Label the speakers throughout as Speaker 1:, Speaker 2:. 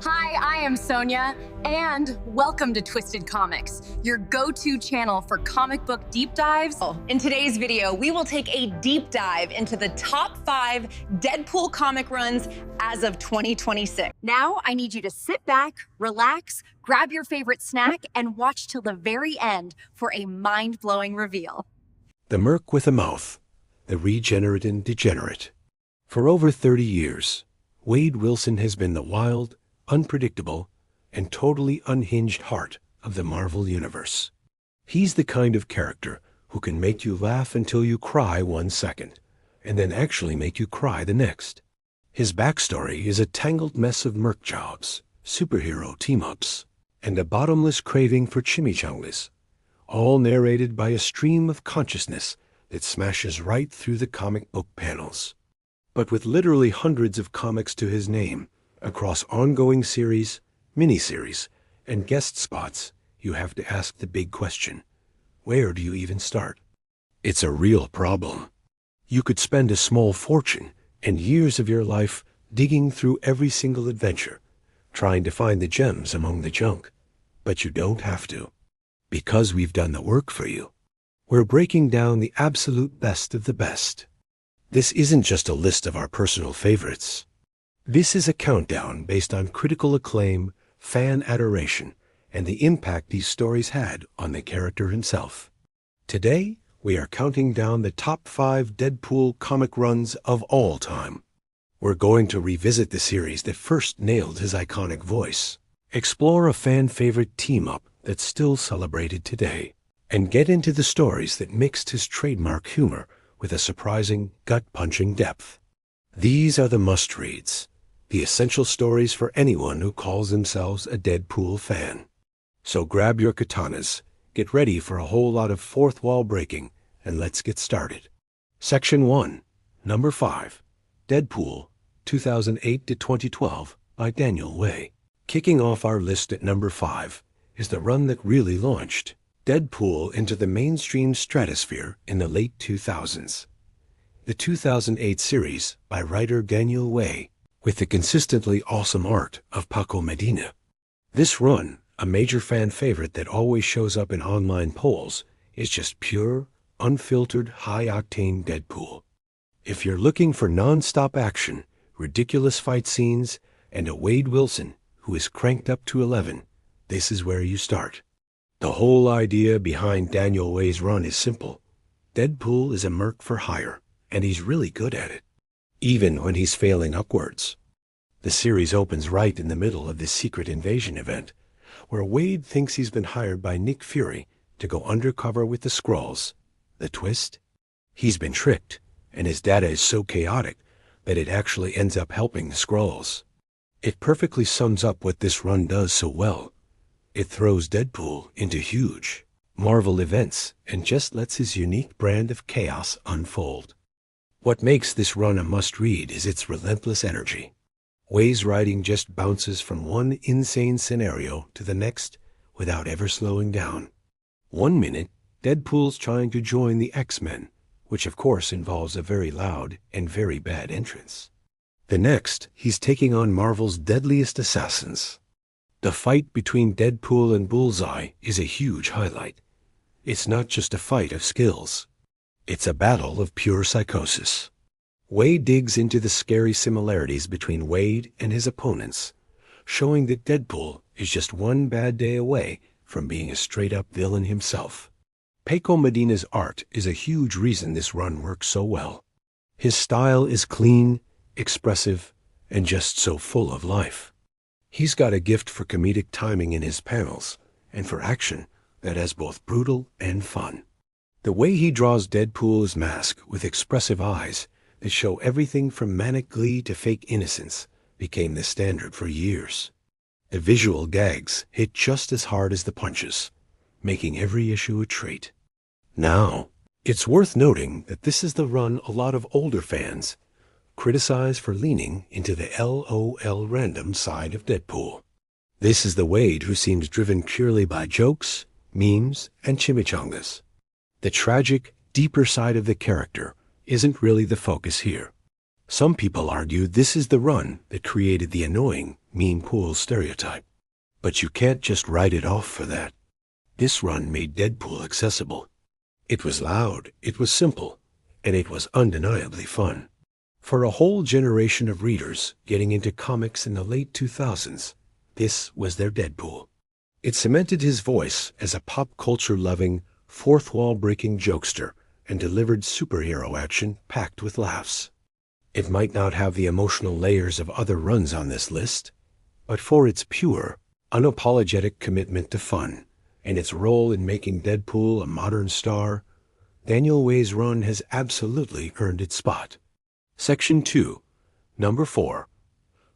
Speaker 1: Hi, I am Sonia, and welcome to Twisted Comics, your go-to channel for comic book deep dives. In today's video, we will take a deep dive into the top 5 Deadpool comic runs as of 2026. Now, I need you to sit back, relax, grab your favorite snack, and watch till the very end for a mind-blowing reveal.
Speaker 2: The Merc with a Mouth, the regenerative degenerate. For over 30 years, Wade Wilson has been the wild, unpredictable, and totally unhinged heart of the Marvel Universe. He's the kind of character who can make you laugh until you cry 1 second, and then actually make you cry the next. His backstory is a tangled mess of Merc jobs, superhero team-ups, and a bottomless craving for chimichangas, all narrated by a stream of consciousness that smashes right through the comic book panels. But with literally hundreds of comics to his name, across ongoing series, miniseries, and guest spots, you have to ask the big question: where do you even start? It's a real problem. You could spend a small fortune and years of your life digging through every single adventure, trying to find the gems among the junk. But you don't have to, because we've done the work for you. We're breaking down the absolute best of the best. This isn't just a list of our personal favorites. This is a countdown based on critical acclaim, fan adoration, and the impact these stories had on the character himself. Today, we are counting down the top 5 Deadpool comic runs of all time. We're going to revisit the series that first nailed his iconic voice, explore a fan-favorite team-up that's still celebrated today, and get into the stories that mixed his trademark humor with a surprising, gut-punching depth. These are the must-reads, the essential stories for anyone who calls themselves a Deadpool fan. So grab your katanas, get ready for a whole lot of fourth wall breaking, and let's get started. Section 1, Number 5, Deadpool, 2008 to 2012 by Daniel Way. Kicking off our list at number 5 is the run that really launched Deadpool into the mainstream stratosphere in the late 2000s. The 2008 series by writer Daniel Way, with the consistently awesome art of Paco Medina. This run, a major fan favorite that always shows up in online polls, is just pure, unfiltered, high-octane Deadpool. If you're looking for non-stop action, ridiculous fight scenes, and a Wade Wilson who is cranked up to 11, this is where you start. The whole idea behind Daniel Way's run is simple. Deadpool is a merc for hire, and he's really good at it, even when he's failing upwards. The series opens right in the middle of this secret invasion event, where Wade thinks he's been hired by Nick Fury to go undercover with the Skrulls. The twist? He's been tricked, and his data is so chaotic that it actually ends up helping the Skrulls. It perfectly sums up what this run does so well. It throws Deadpool into huge Marvel events and just lets his unique brand of chaos unfold. What makes this run a must-read is its relentless energy. Way's writing just bounces from one insane scenario to the next without ever slowing down. 1 minute, Deadpool's trying to join the X-Men, which of course involves a very loud and very bad entrance. The next, he's taking on Marvel's deadliest assassins. The fight between Deadpool and Bullseye is a huge highlight. It's not just a fight of skills. It's a battle of pure psychosis. Wade digs into the scary similarities between Wade and his opponents, showing that Deadpool is just one bad day away from being a straight-up villain himself. Paco Medina's art is a huge reason this run works so well. His style is clean, expressive, and just so full of life. He's got a gift for comedic timing in his panels, and for action that has both brutal and fun. The way he draws Deadpool's mask with expressive eyes that show everything from manic glee to fake innocence became the standard for years. The visual gags hit just as hard as the punches, making every issue a treat. Now, it's worth noting that this is the run a lot of older fans criticize for leaning into the LOL random side of Deadpool. This is the Wade who seems driven purely by jokes, memes, and chimichangas. The tragic, deeper side of the character isn't really the focus here. Some people argue this is the run that created the annoying, mean pool stereotype. But you can't just write it off for that. This run made Deadpool accessible. It was loud, it was simple, and it was undeniably fun. For a whole generation of readers getting into comics in the late 2000s, this was their Deadpool. It cemented his voice as a pop culture-loving, fourth-wall-breaking jokester and delivered superhero action packed with laughs. It might not have the emotional layers of other runs on this list, but for its pure, unapologetic commitment to fun and its role in making Deadpool a modern star, Daniel Way's run has absolutely earned its spot. Section 2, Number 4,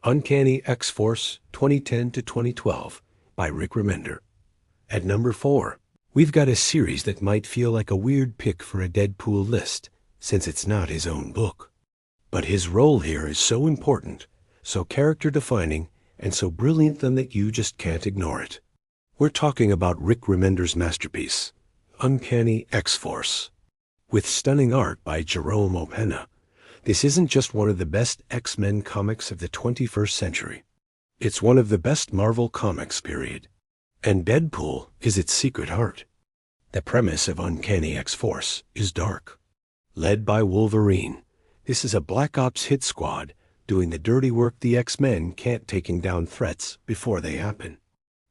Speaker 2: Uncanny X-Force 2010 to 2012 by Rick Remender. At number 4, we've got a series that might feel like a weird pick for a Deadpool list, since it's not his own book. But his role here is so important, so character-defining, and so brilliant that you just can't ignore it. We're talking about Rick Remender's masterpiece, Uncanny X-Force. With stunning art by Jerome Opeña, this isn't just one of the best X-Men comics of the 21st century. It's one of the best Marvel comics, period. And Deadpool is its secret heart. The premise of Uncanny X-Force is dark. Led by Wolverine, this is a Black Ops hit squad doing the dirty work the X-Men can't, taking down threats before they happen.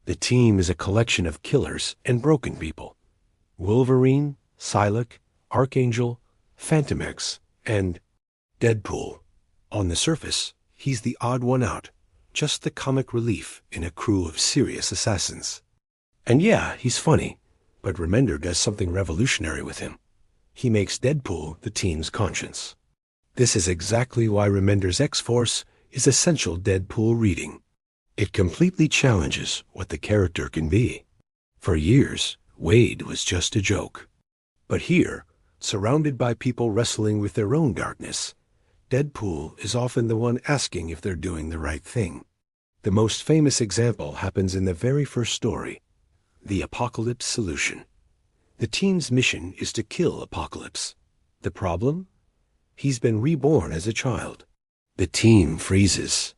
Speaker 2: The team is a collection of killers and broken people. Wolverine, Psylocke, Archangel, Phantom X, and Deadpool. On the surface, he's the odd one out, just the comic relief in a crew of serious assassins. And yeah, he's funny, but Remender does something revolutionary with him. He makes Deadpool the team's conscience. This is exactly why Remender's X-Force is essential Deadpool reading. It completely challenges what the character can be. For years, Wade was just a joke. But here, surrounded by people wrestling with their own darkness, Deadpool is often the one asking if they're doing the right thing. The most famous example happens in the very first story, The Apocalypse Solution. The team's mission is to kill Apocalypse. The problem? He's been reborn as a child. The team freezes.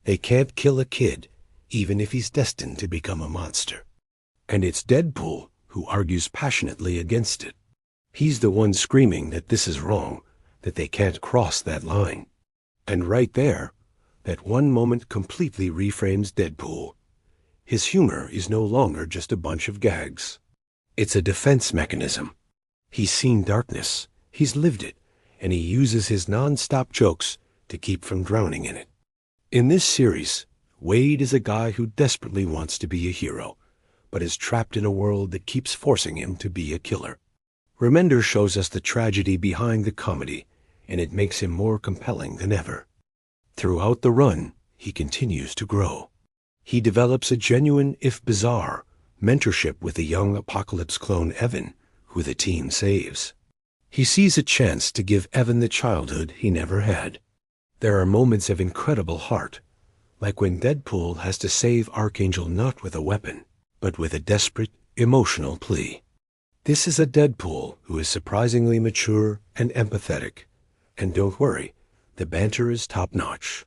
Speaker 2: They can't kill a kid, even if he's destined to become a monster. And it's Deadpool who argues passionately against it. He's the one screaming that this is wrong, that they can't cross that line. And right there, that one moment completely reframes Deadpool. His humor is no longer just a bunch of gags. It's a defense mechanism. He's seen darkness, he's lived it, and he uses his non-stop jokes to keep from drowning in it. In this series, Wade is a guy who desperately wants to be a hero, but is trapped in a world that keeps forcing him to be a killer. Remender shows us the tragedy behind the comedy, and it makes him more compelling than ever. Throughout the run, he continues to grow. He develops a genuine, if bizarre, mentorship with a young Apocalypse clone Evan, who the team saves. He sees a chance to give Evan the childhood he never had. There are moments of incredible heart, like when Deadpool has to save Archangel not with a weapon, but with a desperate, emotional plea. This is a Deadpool who is surprisingly mature and empathetic. And don't worry, the banter is top-notch.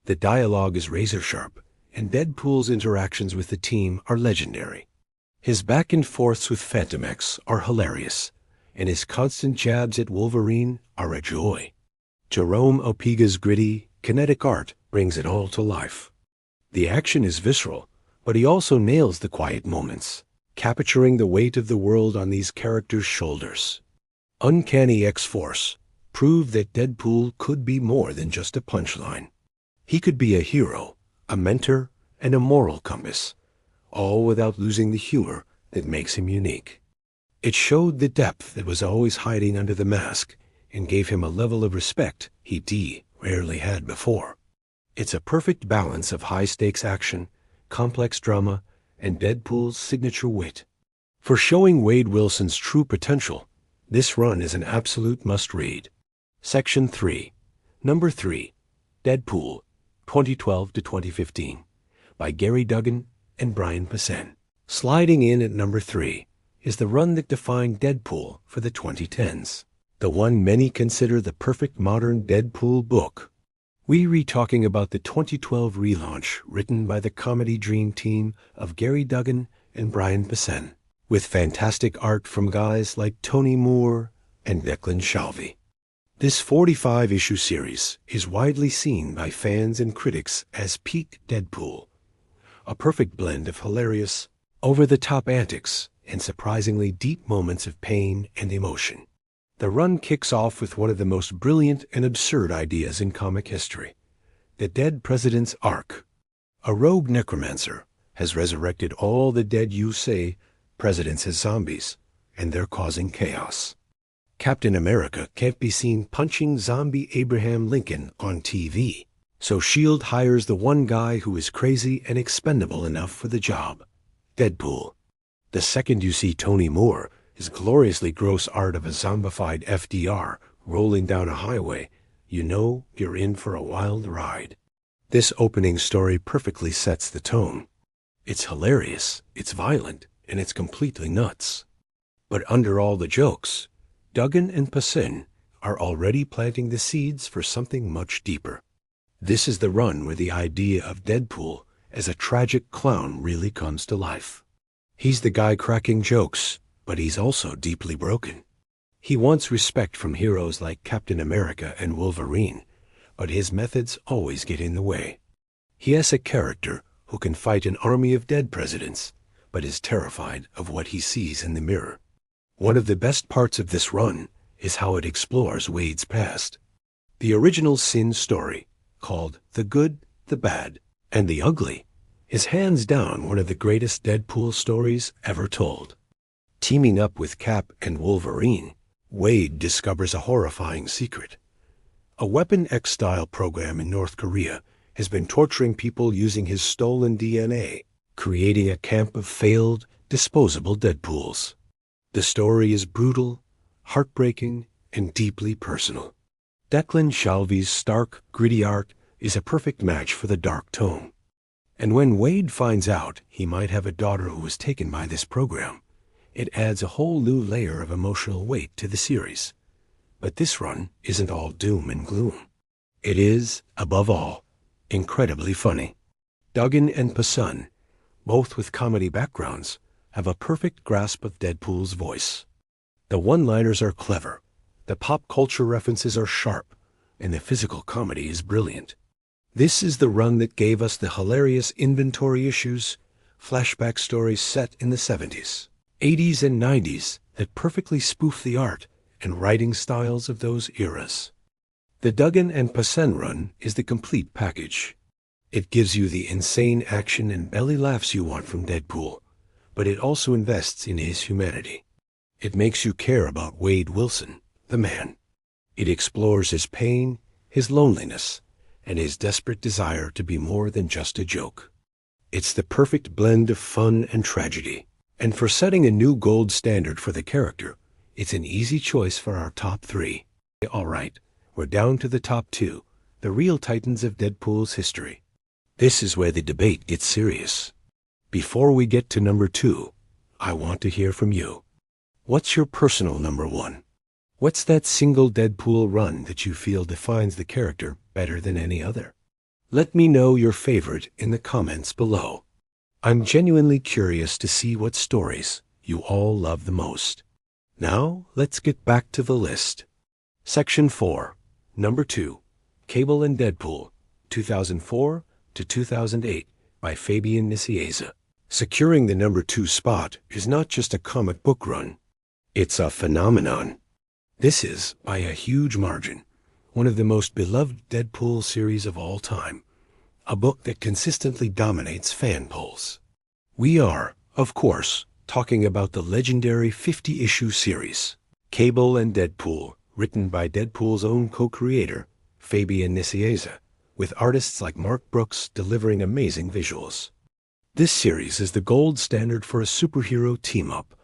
Speaker 2: The dialogue is razor-sharp, and Deadpool's interactions with the team are legendary. His back-and-forths with Phantom X are hilarious, and his constant jabs at Wolverine are a joy. Jerome Opeña's gritty, kinetic art brings it all to life. The action is visceral, but he also nails the quiet moments, capturing the weight of the world on these characters' shoulders. Uncanny X-Force proved that Deadpool could be more than just a punchline. He could be a hero, a mentor, and a moral compass, all without losing the humor that makes him unique. It showed the depth that was always hiding under the mask and gave him a level of respect he rarely had before. It's a perfect balance of high-stakes action, complex drama, and Deadpool's signature wit. For showing Wade Wilson's true potential, this run is an absolute must-read. Section 3, Number 3, Deadpool, 2012 to 2015, by Gerry Duggan and Duggan Posehn. Sliding in at number 3 is the run that defined Deadpool for the 2010s, the one many consider the perfect modern Deadpool book. We're talking about the 2012 relaunch written by the comedy dream team of Gerry Duggan and Duggan Posehn, with fantastic art from guys like Tony Moore and Declan Shalvey. This 45-issue series is widely seen by fans and critics as peak Deadpool, a perfect blend of hilarious, over-the-top antics and surprisingly deep moments of pain and emotion. The run kicks off with one of the most brilliant and absurd ideas in comic history: the Dead President's Arc. A rogue necromancer has resurrected all the dead USA presidents as zombies, and they're causing chaos. Captain America can't be seen punching zombie Abraham Lincoln on TV, so S.H.I.E.L.D. hires the one guy who is crazy and expendable enough for the job: Deadpool. The second you see Tony Moore, his gloriously gross art of a zombified FDR rolling down a highway, you know you're in for a wild ride. This opening story perfectly sets the tone. It's hilarious, it's violent, and it's completely nuts. But under all the jokes, Duggan and Posehn are already planting the seeds for something much deeper. This is the run where the idea of Deadpool as a tragic clown really comes to life. He's the guy cracking jokes, but he's also deeply broken. He wants respect from heroes like Captain America and Wolverine, but his methods always get in the way. He has a character who can fight an army of dead presidents, but is terrified of what he sees in the mirror. One of the best parts of this run is how it explores Wade's past. The original Sin story, called The Good, the Bad, and the Ugly, is hands down one of the greatest Deadpool stories ever told. Teaming up with Cap and Wolverine, Wade discovers a horrifying secret. A Weapon X-style program in North Korea has been torturing people using his stolen DNA, creating a camp of failed, disposable Deadpools. The story is brutal, heartbreaking, and deeply personal. Declan Shalvey's stark, gritty art is a perfect match for the dark tone. And when Wade finds out he might have a daughter who was taken by this program, it adds a whole new layer of emotional weight to the series. But this run isn't all doom and gloom. It is, above all, incredibly funny. Duggan and Posehn, both with comedy backgrounds, have a perfect grasp of Deadpool's voice. The one-liners are clever, the pop culture references are sharp, and the physical comedy is brilliant. This is the run that gave us the hilarious inventory issues, flashback stories set in the 70s. 80s and 90s that perfectly spoof the art and writing styles of those eras. The Duggan and Posehn run is the complete package. It gives you the insane action and belly laughs you want from Deadpool, but it also invests in his humanity. It makes you care about Wade Wilson, the man. It explores his pain, his loneliness, and his desperate desire to be more than just a joke. It's the perfect blend of fun and tragedy. And for setting a new gold standard for the character, it's an easy choice for our top 3. All right, we're down to the top 2, the real titans of Deadpool's history. This is where the debate gets serious. Before we get to number 2, I want to hear from you. What's your personal number 1? What's that single Deadpool run that you feel defines the character better than any other? Let me know your favorite in the comments below. I'm genuinely curious to see what stories you all love the most. Now, let's get back to the list. Section 4, Number 2, Cable and Deadpool, 2004 to 2008, by Fabian Nicieza. Securing the number 2 spot is not just a comic book run. It's a phenomenon. This is, by a huge margin, one of the most beloved Deadpool series of all time. A book that consistently dominates fan polls. We are, of course, talking about the legendary 50-issue series, Cable and Deadpool, written by Deadpool's own co-creator, Fabian Nicieza, with artists like Mark Brooks delivering amazing visuals. This series is the gold standard for a superhero team-up,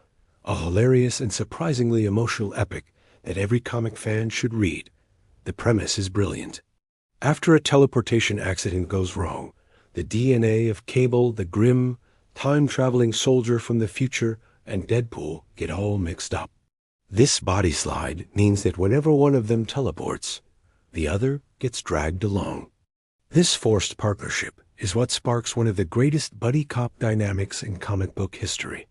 Speaker 2: a hilarious and surprisingly emotional epic that every comic fan should read. The premise is brilliant. After a teleportation accident goes wrong, the DNA of Cable, the grim, time-traveling soldier from the future, and Deadpool get all mixed up. This body slide means that whenever one of them teleports, the other gets dragged along. This forced partnership is what sparks one of the greatest buddy cop dynamics in comic book history.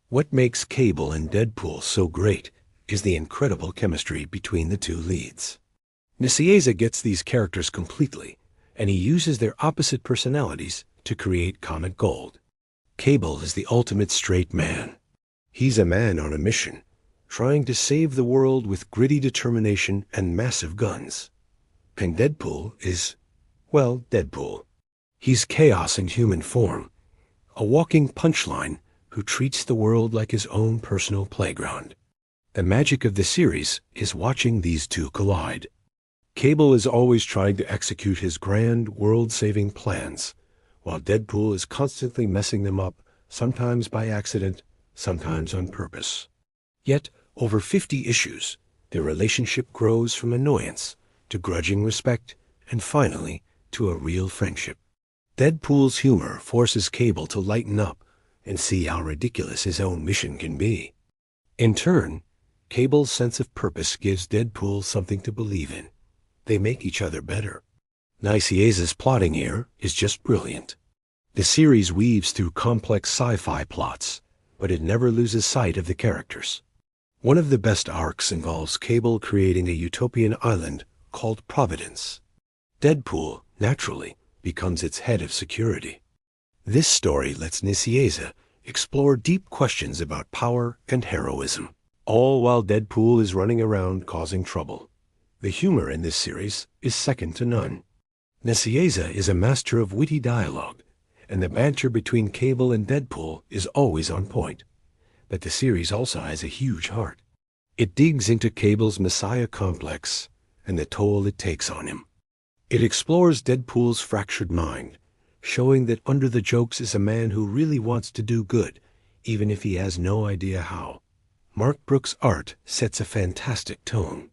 Speaker 2: What makes Cable and Deadpool so great is the incredible chemistry between the two leads. Nicieza gets these characters completely, and he uses their opposite personalities to create comic gold. Cable is the ultimate straight man. He's a man on a mission, trying to save the world with gritty determination and massive guns. And Deadpool is, well, Deadpool. He's chaos in human form, a walking punchline who treats the world like his own personal playground. The magic of the series is watching these two collide. Cable is always trying to execute his grand, world-saving plans, while Deadpool is constantly messing them up, sometimes by accident, sometimes on purpose. Yet, over 50 issues, their relationship grows from annoyance to grudging respect, and finally, to a real friendship. Deadpool's humor forces Cable to lighten up and see how ridiculous his own mission can be. In turn, Cable's sense of purpose gives Deadpool something to believe in. They make each other better. Nicieza's plotting here is just brilliant. The series weaves through complex sci-fi plots, but it never loses sight of the characters. One of the best arcs involves Cable creating a utopian island called Providence. Deadpool, naturally, becomes its head of security. This story lets Nicieza explore deep questions about power and heroism, all while Deadpool is running around causing trouble. The humor in this series is second to none. Nicieza is a master of witty dialogue, and the banter between Cable and Deadpool is always on point. But the series also has a huge heart. It digs into Cable's messiah complex and the toll it takes on him. It explores Deadpool's fractured mind, showing that under the jokes is a man who really wants to do good, even if he has no idea how. Mark Brooks' art sets a fantastic tone.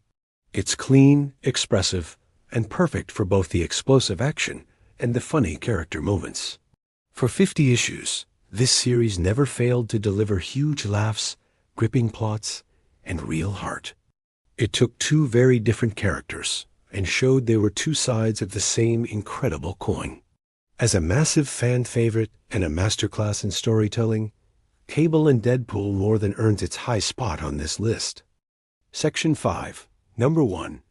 Speaker 2: It's clean, expressive, and perfect for both the explosive action and the funny character moments. For 50 issues, this series never failed to deliver huge laughs, gripping plots, and real heart. It took two very different characters and showed they were two sides of the same incredible coin. As a massive fan favorite and a masterclass in storytelling, Cable and Deadpool more than earns its high spot on this list. Section 5, Number 1,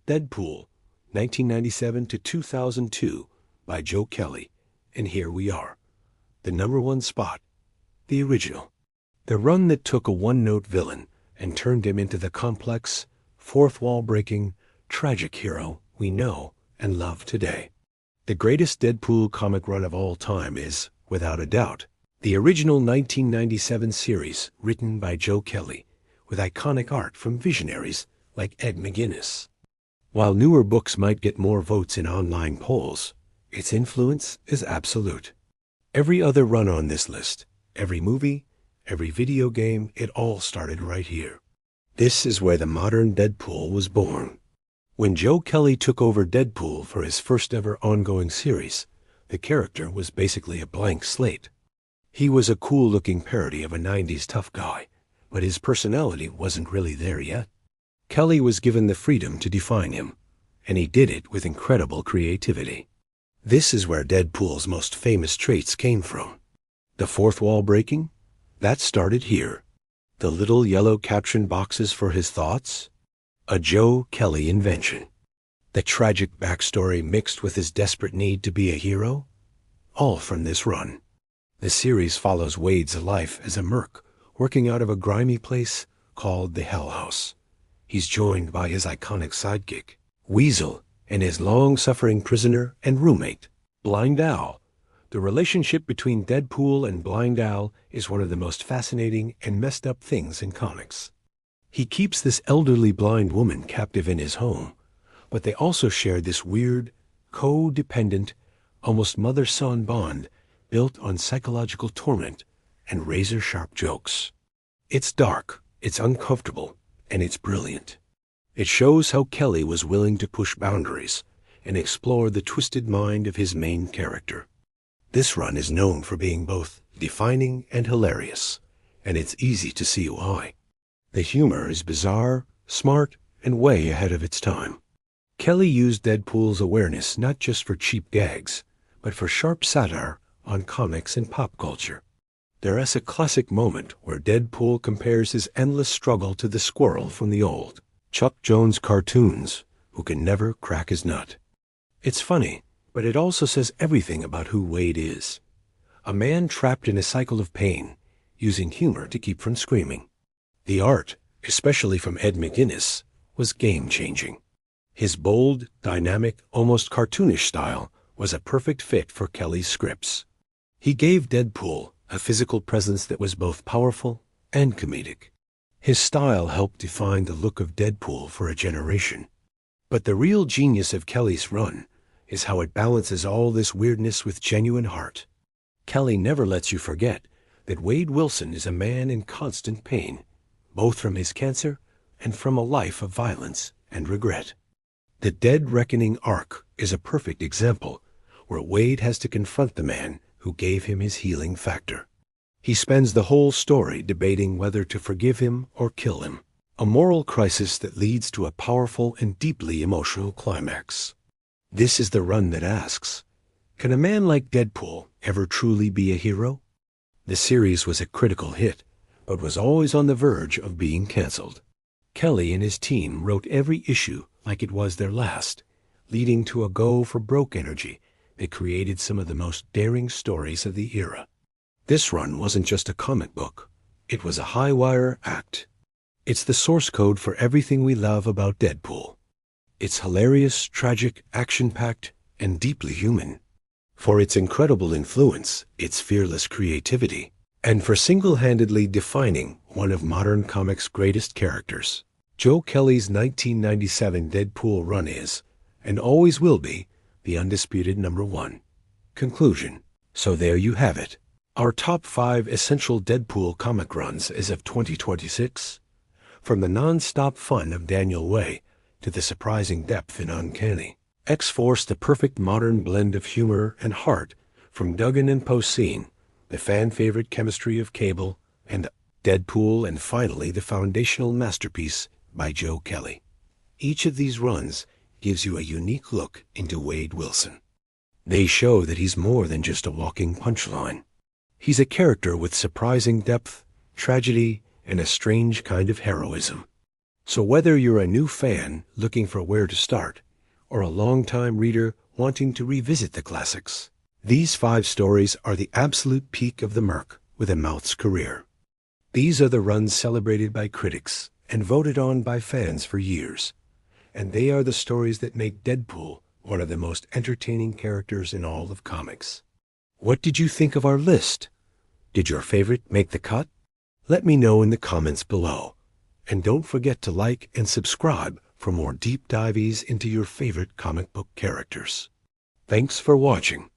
Speaker 2: Deadpool, 1997 to 2002, by Joe Kelly. And here we are. The number 1 spot, the original. The run that took a one-note villain and turned him into the complex, fourth-wall-breaking, tragic hero we know and love today. The greatest Deadpool comic run of all time is, without a doubt, the original 1997 series written by Joe Kelly, with iconic art from visionaries like Ed McGuinness. While newer books might get more votes in online polls, its influence is absolute. Every other run on this list, every movie, every video game, it all started right here. This is where the modern Deadpool was born. When Joe Kelly took over Deadpool for his first ever ongoing series, the character was basically a blank slate. He was a cool-looking parody of a 90s tough guy, but his personality wasn't really there yet. Kelly was given the freedom to define him, and he did it with incredible creativity. This is where Deadpool's most famous traits came from. The fourth wall breaking? That started here. The little yellow caption boxes for his thoughts? A Joe Kelly invention. The tragic backstory mixed with his desperate need to be a hero? All from this run. The series follows Wade's life as a merc, working out of a grimy place called the Hell House. He's joined by his iconic sidekick, Weasel, and his long-suffering prisoner and roommate, Blind Al. The relationship between Deadpool and Blind Al is one of the most fascinating and messed up things in comics. He keeps this elderly blind woman captive in his home, but they also share this weird, codependent, almost mother-son bond built on psychological torment and razor-sharp jokes. It's dark, it's uncomfortable, and it's brilliant. It shows how Kelly was willing to push boundaries and explore the twisted mind of his main character. This run is known for being both defining and hilarious, and it's easy to see why. The humor is bizarre, smart, and way ahead of its time. Kelly used Deadpool's awareness not just for cheap gags, but for sharp satire on comics and pop culture. There is a classic moment where Deadpool compares his endless struggle to the squirrel from the old Chuck Jones cartoons, who can never crack his nut. It's funny, but it also says everything about who Wade is. A man trapped in a cycle of pain, using humor to keep from screaming. The art, especially from Ed McGuinness, was game-changing. His bold, dynamic, almost cartoonish style was a perfect fit for Kelly's scripts. He gave Deadpool a physical presence that was both powerful and comedic. His style helped define the look of Deadpool for a generation. But the real genius of Kelly's run is how it balances all this weirdness with genuine heart. Kelly never lets you forget that Wade Wilson is a man in constant pain, both from his cancer and from a life of violence and regret. The Dead Reckoning arc is a perfect example where Wade has to confront the man who gave him his healing factor. He spends the whole story debating whether to forgive him or kill him, a moral crisis that leads to a powerful and deeply emotional climax. This is the run that asks, can a man like Deadpool ever truly be a hero? The series was a critical hit, but was always on the verge of being canceled. Kelly and his team wrote every issue like it was their last, leading to a go-for-broke energy that created some of the most daring stories of the era. This run wasn't just a comic book. It was a high-wire act. It's the source code for everything we love about Deadpool. It's hilarious, tragic, action-packed, and deeply human. For its incredible influence, its fearless creativity, and for single-handedly defining one of modern comics' greatest characters. Joe Kelly's 1997 Deadpool run is, and always will be, the undisputed #1. Conclusion. So there you have it. Our top 5 essential Deadpool comic runs as of 2026. From the non-stop fun of Daniel Way to the surprising depth in Uncanny X-Force, the perfect modern blend of humor and heart from Duggan and Posehn, the fan-favorite chemistry of Cable and Deadpool, and finally the foundational masterpiece by Joe Kelly. Each of these runs gives you a unique look into Wade Wilson. They show that he's more than just a walking punchline. He's a character with surprising depth, tragedy, and a strange kind of heroism. So whether you're a new fan looking for where to start, or a longtime reader wanting to revisit the classics, these 5 stories are the absolute peak of the Merc with a mouth's career. These are the runs celebrated by critics and voted on by fans for years, and they are the stories that make Deadpool one of the most entertaining characters in all of comics. What did you think of our list? Did your favorite make the cut? Let me know in the comments below. And don't forget to like and subscribe for more deep dives into your favorite comic book characters. Thanks for watching.